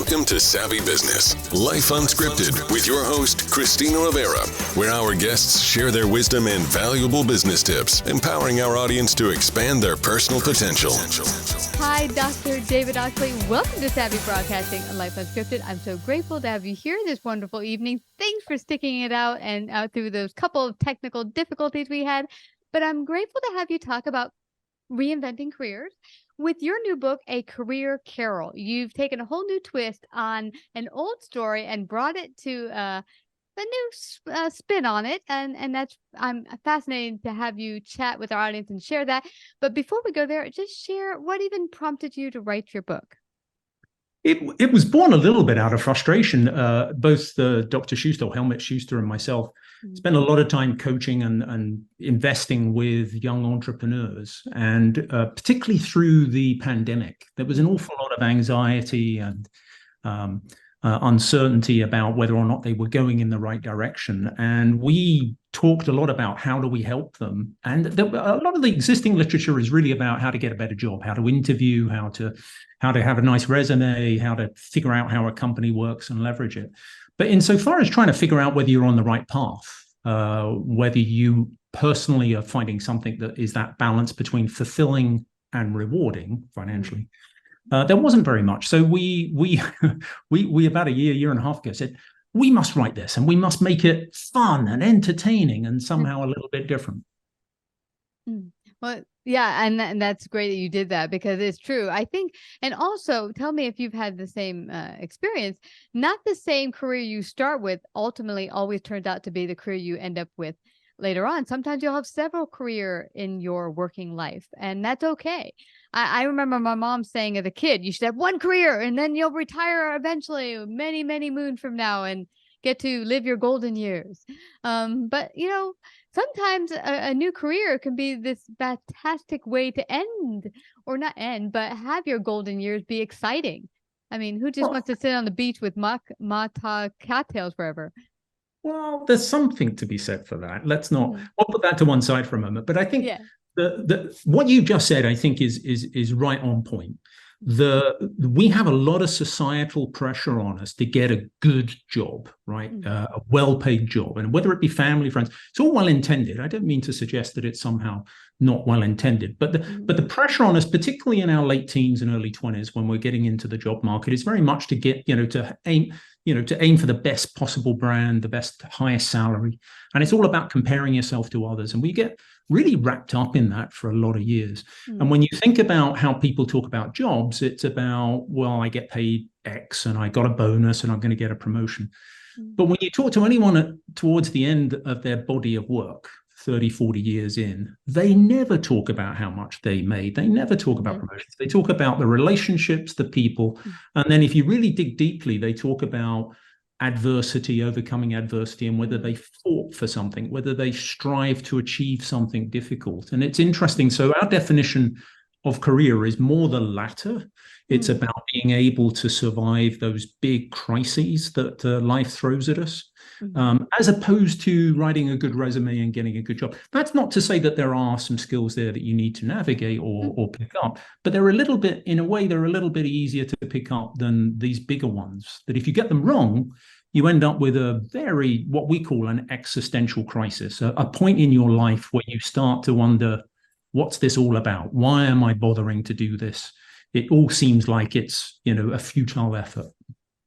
Welcome to Savvy Business, Life Unscripted, with your host, Christina Rivera, where our guests share their wisdom and valuable business tips, empowering our audience to expand their personal potential. Hi, Dr. David Oxley. Welcome to Savvy Broadcasting, Life Unscripted. I'm so grateful to have you here this wonderful evening. Thanks for sticking it out and out through those couple of technical difficulties we had. But I'm grateful to have you talk about reinventing careers with your new book, A Career Carol. You've taken a whole new twist on an old story and brought it to a new spin on it. And that's, I'm fascinated to have you chat with our audience and share that. But before we go there, just share what even prompted you to write your book. It was born a little bit out of frustration. Both Dr. Schuster, Helmut Schuster, and myself spent a lot of time coaching and investing with young entrepreneurs. And particularly through the pandemic, there was an awful lot of anxiety and uncertainty about whether or not they were going in the right direction. And we talked a lot about how do we help them. And a lot of the existing literature is really about how to get a better job, how to interview, how to have a nice resume, how to figure out how a company works and leverage it. But insofar as trying to figure out whether you're on the right path, whether you personally are finding something that is that balance between fulfilling and rewarding financially, there wasn't very much. So we about a year and a half ago said, we must write this and we must make it fun and entertaining and somehow a little bit different. Well, yeah, and that's great that you did that, because it's true. I think, and also tell me if you've had the same experience. Not the same career you start with ultimately always turns out to be the career you end up with later on. Sometimes you'll have several careers in your working life, and that's okay. I remember my mom saying as a kid, you should have one career and then you'll retire eventually many, many moons from now and get to live your golden years. But, you know, sometimes a new career can be this fantastic way to end, or not end, but have your golden years be exciting. I mean, who just wants to sit on the beach with mata cattails forever? Well, there's something to be said for that. Let's not, I'll put that to one side for a moment. But I think what you just said, I think is right on point. We have a lot of societal pressure on us to get a good job, right? A well-paid job, and whether it be family, friends, it's all well-intended. I don't mean to suggest that it's somehow not well-intended, but the pressure on us, particularly in our late teens and early 20s, when we're getting into the job market, is very much to get, to aim for the best possible brand, the best, highest salary, and it's all about comparing yourself to others, and we get really wrapped up in that for a lot of years. And when you think about how people talk about jobs, it's about, well, I get paid X and I got a bonus and I'm going to get a promotion. But when you talk to anyone towards the end of their body of work, 30, 40 years in, they never talk about how much they made. They never talk about promotions. They talk about the relationships, the people. And then if you really dig deeply, they talk about adversity, overcoming adversity, and whether they fought for something, whether they strive to achieve something difficult. And it's interesting. So our definition of career is more the latter. It's about being able to survive those big crises that life throws at us, as opposed to writing a good resume and getting a good job. That's not to say that there are some skills there that you need to navigate or pick up, but they're a little bit, in a way, they're a little bit easier to pick up than these bigger ones, that if you get them wrong, you end up with a very, what we call an existential crisis, a point in your life where you start to wonder, what's this all about? Why am I bothering to do this? It all seems like it's, a futile effort.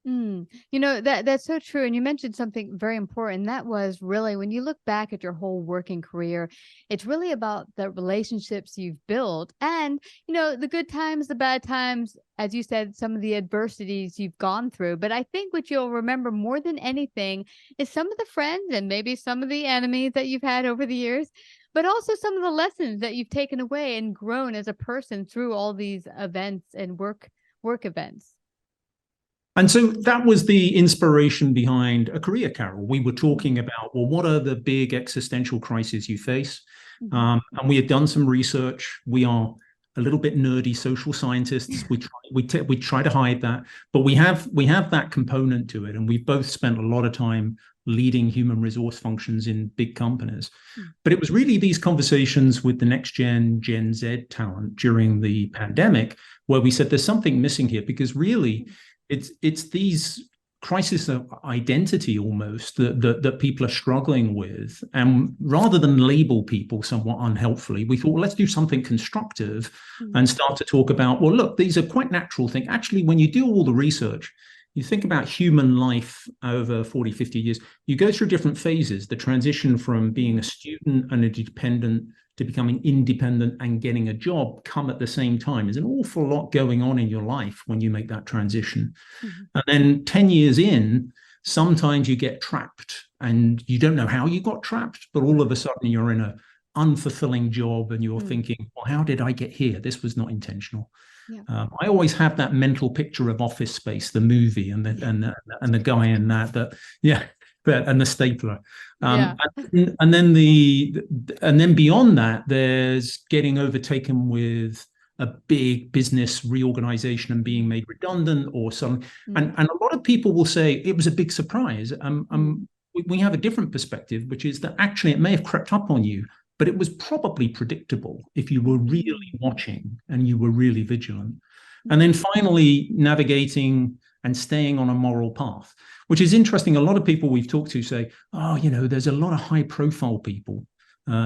That's so true. And you mentioned something very important. That was really, when you look back at your whole working career, it's really about the relationships you've built and, the good times, the bad times, as you said, some of the adversities you've gone through. But I think what you'll remember more than anything is some of the friends and maybe some of the enemies that you've had over the years, but also some of the lessons that you've taken away and grown as a person through all these events and work events. And so that was the inspiration behind A Career Carol. We were talking about, well, what are the big existential crises you face? And we had done some research. We are a little bit nerdy social scientists. We try to hide that, but we have that component to it. And we've both spent a lot of time leading human resource functions in big companies. But it was really these conversations with the next Gen Z talent during the pandemic where we said there's something missing here, because really it's these crisis of identity almost that people are struggling with. And rather than label people somewhat unhelpfully, we thought, well, let's do something constructive and start to talk about, well, look, these are quite natural things. Actually, when you do all the research, you think about human life over 40, 50 years, you go through different phases. The transition from being a student and a dependent to becoming independent and getting a job come at the same time. There's an awful lot going on in your life when you make that transition. And then 10 years in, sometimes you get trapped and you don't know how you got trapped, but all of a sudden you're in a unfulfilling job and you're thinking, well, how did I get here? This was not intentional. I always have that mental picture of Office Space, the movie, and the guy in that and the stapler. And then beyond that, there's getting overtaken with a big business reorganization and being made redundant or something. And a lot of people will say it was a big surprise. We have a different perspective, which is that actually it may have crept up on you, but it was probably predictable if you were really watching and you were really vigilant. And then finally, navigating and staying on a moral path, which is interesting. A lot of people we've talked to say, oh, there's a lot of high profile people.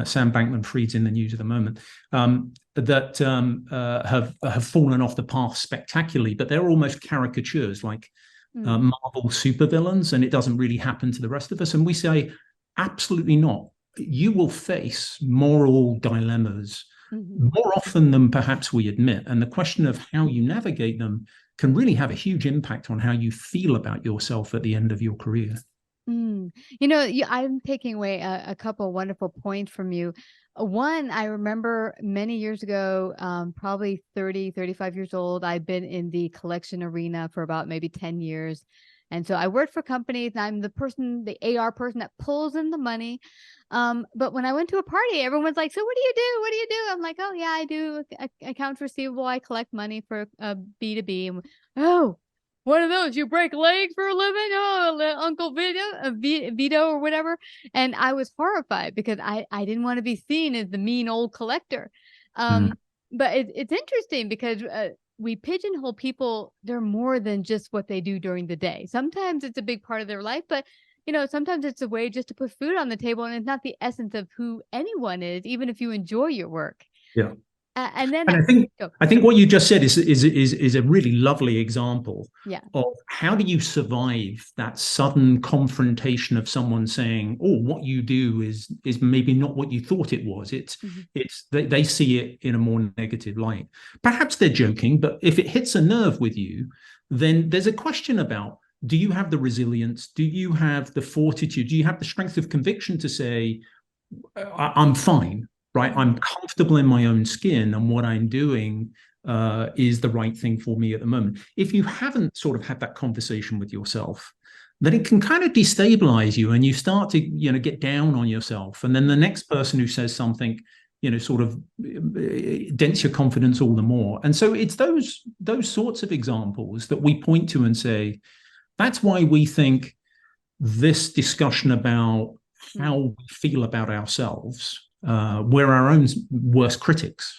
Sam Bankman-Fried's in the news at the moment, that have fallen off the path spectacularly, but they're almost caricatures like Marvel supervillains, and it doesn't really happen to the rest of us. And we say, absolutely not. You will face moral dilemmas more often than perhaps we admit. And the question of how you navigate them can really have a huge impact on how you feel about yourself at the end of your career. I'm taking away a couple of wonderful points from you. One, I remember many years ago, probably 30, 35 years old, I've been in the collection arena for about maybe 10 years. And so I worked for companies, and I'm the AR person that pulls in the money. But when I went to a party, everyone's like, so what do you do? What do you do? I'm like, oh yeah, I do accounts receivable. I collect money for B2B. And, oh, one of those, you break legs for a living? Oh, Uncle Vito or whatever. And I was horrified because I didn't want to be seen as the mean old collector. But it's interesting because we pigeonhole people. They're more than just what they do during the day. Sometimes it's a big part of their life, but sometimes it's a way just to put food on the table, and it's not the essence of who anyone is, even if you enjoy your work. Yeah. And I think what you just said is a really lovely example of how do you survive that sudden confrontation of someone saying, oh, what you do is maybe not what you thought it was. They see it in a more negative light. Perhaps they're joking, but if it hits a nerve with you, then there's a question about, do you have the resilience? Do you have the fortitude? Do you have the strength of conviction to say, I'm fine? Right, I'm comfortable in my own skin, and what I'm doing is the right thing for me at the moment. If you haven't sort of had that conversation with yourself, then it can kind of destabilize you, and you start to get down on yourself. And then the next person who says something, sort of dents your confidence all the more. And so it's those sorts of examples that we point to and say, that's why we think this discussion about how we feel about ourselves. We're our own worst critics,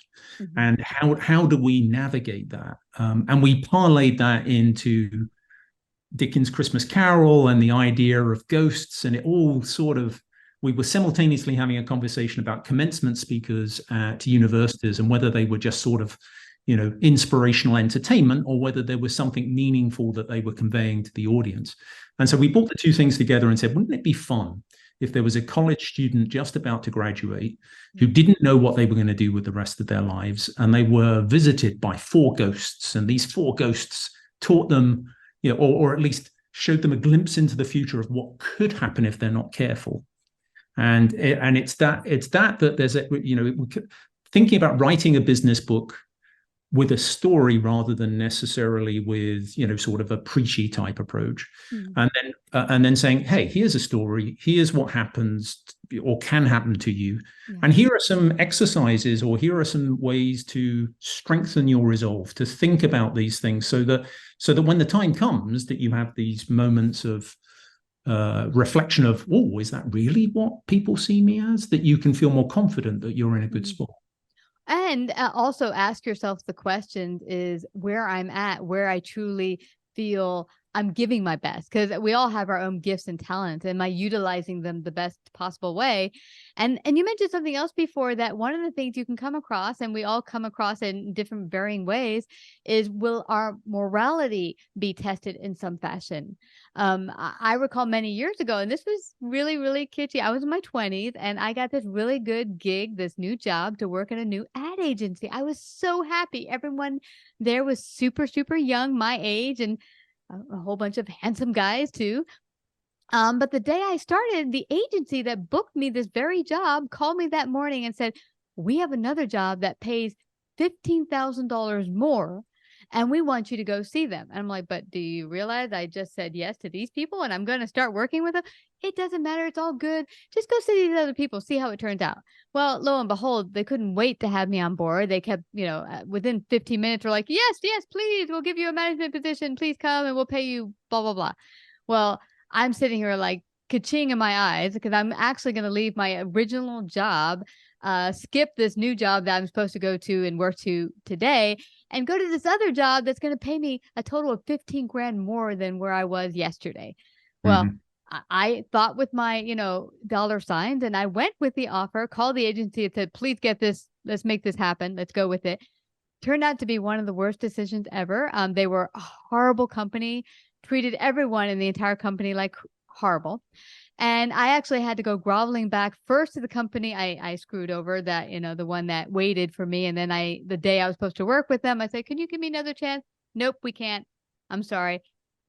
and how do we navigate that? And we parlayed that into Dickens' Christmas Carol and the idea of ghosts, and it all sort of, we were simultaneously having a conversation about commencement speakers at universities and whether they were just sort of, inspirational entertainment, or whether there was something meaningful that they were conveying to the audience. And so we brought the two things together and said, wouldn't it be fun if there was a college student just about to graduate who didn't know what they were going to do with the rest of their lives, and they were visited by 4 ghosts, and these 4 ghosts taught them, or at least showed them a glimpse into the future of what could happen if they're not careful. And it's that there's thinking about writing a business book with a story rather than necessarily with, sort of a preachy type approach. And then saying, hey, here's a story, here's what happens or can happen to you. And here are some exercises, or here are some ways to strengthen your resolve, to think about these things so that when the time comes that you have these moments of reflection of, oh, is that really what people see me as? That you can feel more confident that you're in a good spot. And also ask yourself the question is where I'm at, where I truly feel I'm giving my best, because we all have our own gifts and talents. Am I utilizing them the best possible way? And you mentioned something else before, that one of the things you can come across, and we all come across in different varying ways, is will our morality be tested in some fashion? I recall many years ago, and this was really, really kitschy. I was in my 20s and I got this really good gig, this new job to work in a new ad agency. I was so happy. Everyone there was super, super young, my age, and a whole bunch of handsome guys too. But the day I started, the agency that booked me this very job called me that morning and said, we have another job that pays $15,000 more, and we want you to go see them. And I'm like, but do you realize I just said yes to these people and I'm going to start working with them? It doesn't matter. It's all good. Just go see these other people, see how it turns out. Well, lo and behold, they couldn't wait to have me on board. They kept, within 15 minutes, were like, yes, please. We'll give you a management position. Please come and we'll pay you, blah, blah, blah. Well, I'm sitting here like ka-ching in my eyes, because I'm actually going to leave my original job, skip this new job that I'm supposed to go to and work to today, and go to this other job that's going to pay me a total of 15 grand more than where I was yesterday. Well, I thought with my, dollar signs, and I went with the offer, called the agency and said, please get this. Let's make this happen. Let's go with it. Turned out to be one of the worst decisions ever. They were a horrible company, treated everyone in the entire company like horrible. And I actually had to go groveling back first to the company I screwed over, that, the one that waited for me. And then the day I was supposed to work with them, I said, can you give me another chance? Nope, we can't. I'm sorry.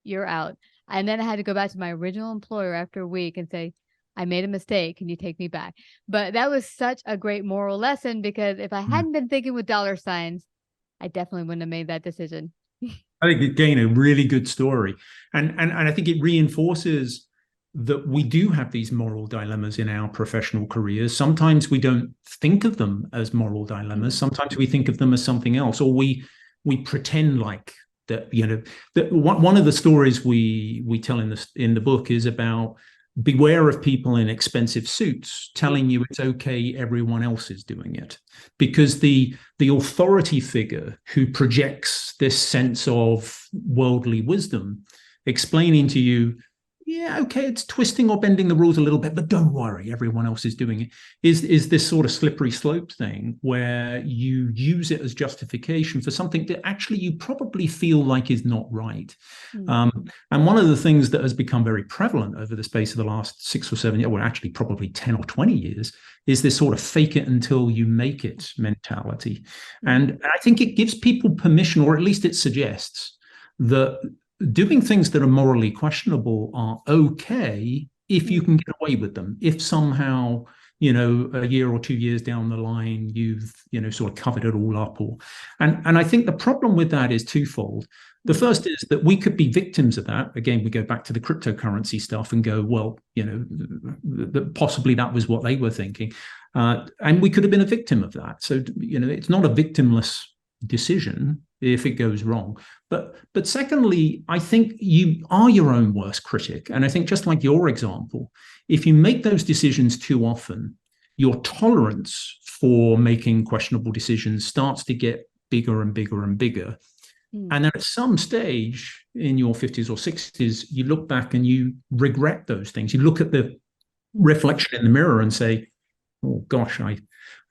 You're out. And then I had to go back to my original employer after a week and say, I made a mistake. Can you take me back? But that was such a great moral lesson, because if I hadn't been thinking with dollar signs, I definitely wouldn't have made that decision. I think, again, a really good story. And I think it reinforces that we do have these moral dilemmas in our professional careers. Sometimes we don't think of them as moral dilemmas. Sometimes we think of them as something else, or we pretend like that. That one of the stories we tell in the book is about beware of people in expensive suits telling you it's okay, everyone else is doing it. Because the authority figure who projects this sense of worldly wisdom, explaining to you, yeah, okay, it's twisting or bending the rules a little bit, but don't worry, everyone else is doing it, is this sort of slippery slope thing where you use it as justification for something that actually you probably feel like is not right. And one of the things that has become very prevalent over the space of the last 6 or 7 years, well, actually probably 10 or 20 years, is this sort of fake it until you make it mentality. And I think it gives people permission, or at least it suggests that doing things that are morally questionable are okay if you can get away with them. If somehow, a year or 2 years down the line, you've, sort of covered it all up. And I think the problem with that is twofold. The first is that we could be victims of that. Again, we go back to the cryptocurrency stuff and go, well, possibly that was what they were thinking. And we could have been a victim of that. So, it's not a victimless decision if it goes wrong. But secondly, I think you are your own worst critic. And I think, just like your example, if you make those decisions too often, your tolerance for making questionable decisions starts to get bigger and bigger and bigger. And then at some stage in your 50s or 60s, you look back and you regret those things. You look at the reflection in the mirror and say, oh gosh, I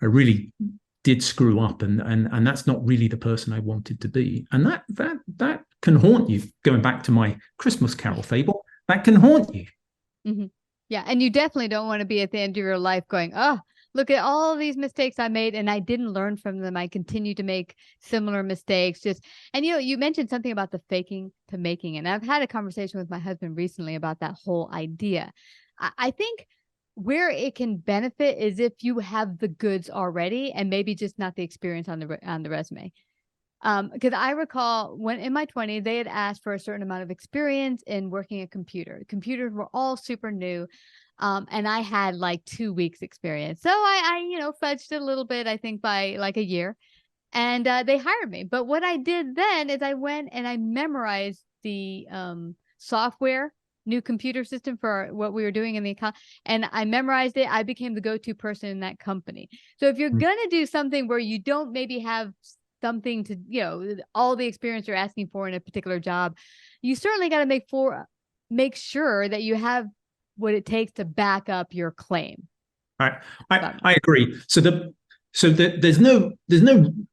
really did screw up, and that's not really the person I wanted to be. And that can haunt you. Going back to my Christmas Carol fable, that can haunt you. Yeah, and you definitely don't want to be at the end of your life going, oh, look at all these mistakes I made and I didn't learn from them. I continue to make similar mistakes. And you mentioned something about the faking to making, and I've had a conversation with my husband recently about that whole idea. I think where it can benefit is if you have the goods already and maybe just not the experience on the resume. Because I recall when in my 20s, they had asked for a certain amount of experience in working a computer. Computers were all super new. And I had like 2 weeks experience. So I fudged it a little bit, I think by like a year, and they hired me. But what I did then is I went and I memorized the software, new computer system for what we were doing in the account. And I memorized it. I became the go-to person in that company. So if you're going to do something where you don't maybe have something to, all the experience you're asking for in a particular job, you certainly got to make sure that you have what it takes to back up your claim. I agree. So there's no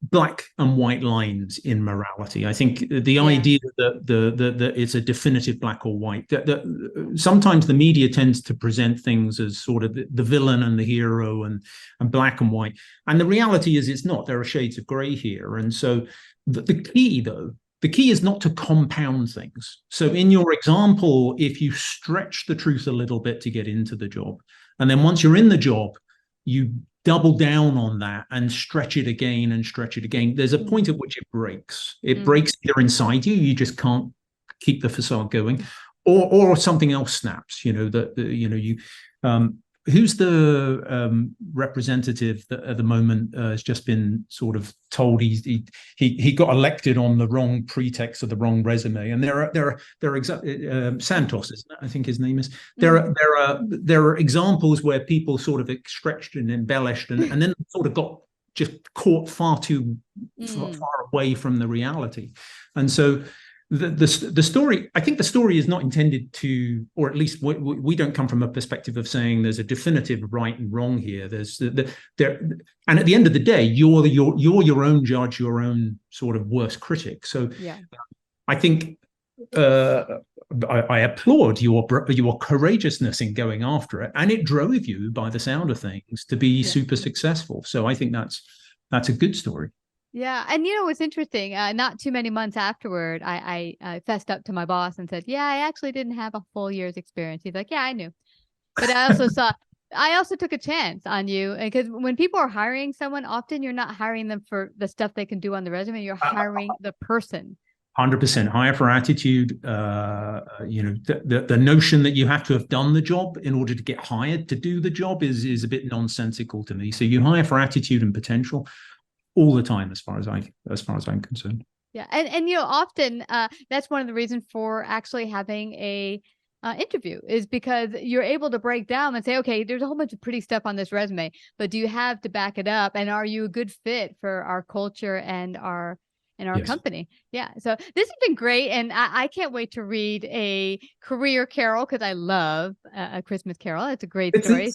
black and white lines in morality. I think the idea that it's a definitive black or white. That sometimes the media tends to present things as sort of the villain and the hero and black and white. And the reality is it's not. There are shades of grey here. And so the key is not to compound things. So in your example, if you stretch the truth a little bit to get into the job, and then once you're in the job, you double down on that and stretch it again and stretch it again, there's a point at which it breaks. It breaks either inside you just can't keep the facade going, or something else snaps. Who's the representative that at the moment has just been sort of told he got elected on the wrong pretext of the wrong resume, and there are Santos, isn't it? I think his name is. There are examples where people sort of stretched and embellished, and then sort of got just caught far too far away from the reality, and so. The story, I think the story is not intended to, or at least we don't come from a perspective of saying there's a definitive right and wrong here. And at the end of the day, you're your own judge, your own sort of worst critic. So I think I applaud your courageousness in going after it, and it drove you, by the sound of things, to be super successful. So I think that's a good story. Yeah. And what's interesting, not too many months afterward, I fessed up to my boss and said, I actually didn't have a full year's experience. He's like, I knew. But I also took a chance on you, because when people are hiring someone, often you're not hiring them for the stuff they can do on the resume. You're hiring the person. 100% hire for attitude. The notion that you have to have done the job in order to get hired to do the job is a bit nonsensical to me. So you hire for attitude and potential all the time, as far as I'm concerned. Yeah, and often that's one of the reasons for actually having a interview, is because you're able to break down and say, okay, there's a whole bunch of pretty stuff on this resume, but do you have to back it up, and are you a good fit for our culture and our company? Yeah. So this has been great, and I can't wait to read a career carol, because I love A Christmas Carol. It's a great story.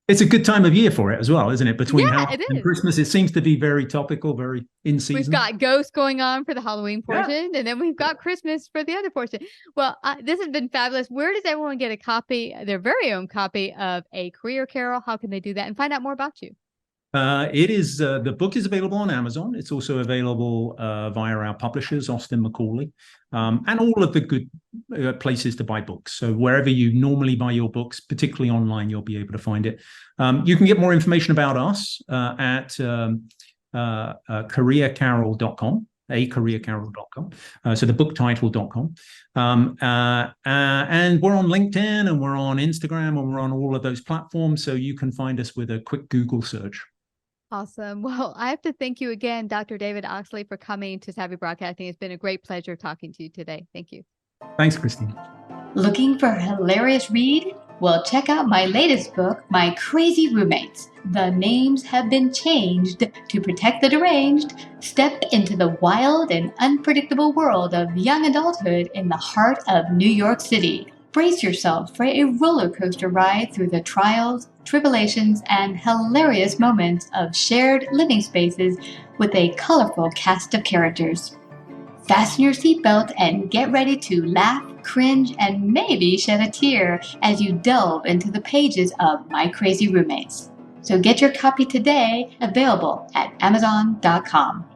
It's a good time of year for it as well, isn't it? Between Halloween and Christmas, it seems to be very topical, very in season. We've got ghosts going on for the Halloween portion, and then we've got Christmas for the other portion. Well, this has been fabulous. Where does everyone get a copy, their very own copy of A Career Carol? How can they do that and find out more about you? The book is available on Amazon. It's also available via our publishers, Austin Macaulay, and all of the good places to buy books. So wherever you normally buy your books, particularly online, you'll be able to find it. You can get more information about us at careercarol.com, acareercarol.com. So the booktitle.com. And we're on LinkedIn, and we're on Instagram, and we're on all of those platforms. So you can find us with a quick Google search. Awesome. Well, I have to thank you again, Dr. David Oxley, for coming to Savvy Broadcasting. It's been a great pleasure talking to you today. Thank you. Thanks, Christine. Looking for a hilarious read? Well, check out my latest book, My Crazy Roommates. The names have been changed to protect the deranged. Step into the wild and unpredictable world of young adulthood in the heart of New York City. Brace yourself for a roller coaster ride through the trials, tribulations, and hilarious moments of shared living spaces with a colorful cast of characters. Fasten your seatbelt and get ready to laugh, cringe, and maybe shed a tear as you delve into the pages of My Crazy Roommates. So get your copy today, available at Amazon.com.